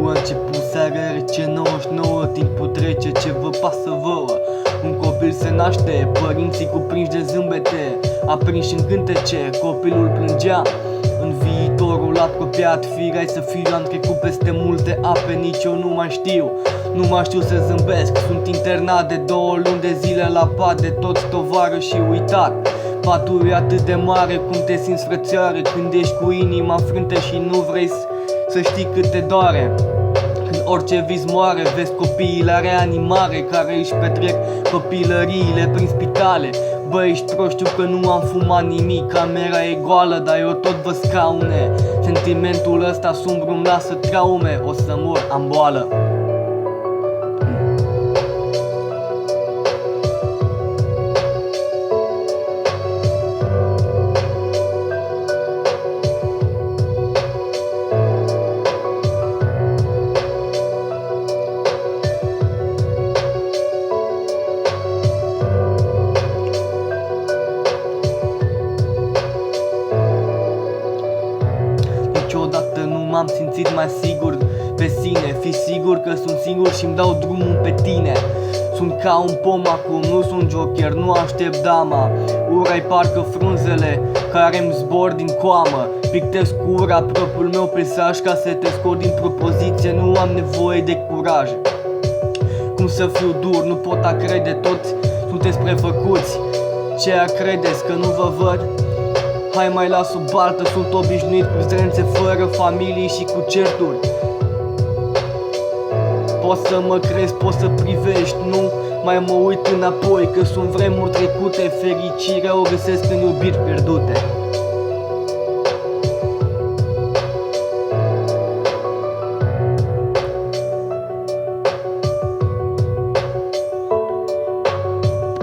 a început seara rece 99, timpul trece, ce vă pasă vouă? Un copil se naște, părinții cuprinși de zâmbete, aprinși în cântece, copilul plângea. În viitorul apropiat, firai să fiu, am trecut peste multe ape, nici eu nu mai știu. Nu mai știu să zâmbesc, sunt internat de 2 luni de zile la pat, de toți tovară și uitat. Patul e atât de mare, cum te simți, frățioare, când ești cu inima frântă și nu vrei să știi cât te doare. Când orice vis moare, vezi copiii la reanimare, care își petrec copilăriile prin spitale. Bă, ești prost, știu că nu am fumat nimic, camera e goală, dar eu tot văd scaune. Sentimentul ăsta sumbru îmi lasă traume, o să mor, am boală. Niciodată nu m-am simțit mai sigur pe sine. Fii sigur că sunt singur și-mi dau drumul pe tine. Sunt ca un pom acum, nu sunt joker, nu aștept dama. Ura-i parcă frunzele care-mi zbor din coamă. Pictez cu ura propriul meu peisaj ca să te scot din propoziție. Nu am nevoie de curaj. Cum să fiu dur, nu pot a crede, toți sunteți prefăcuți. Ce credeți că nu vă văd? Hai mai las o baltă, sunt obișnuit cu zdrențe fără familii și cu certuri. Poți să mă crezi, poți să privești, nu mai mă uit înapoi, că sunt vremuri trecute, fericirea o găsesc în iubiri pierdute.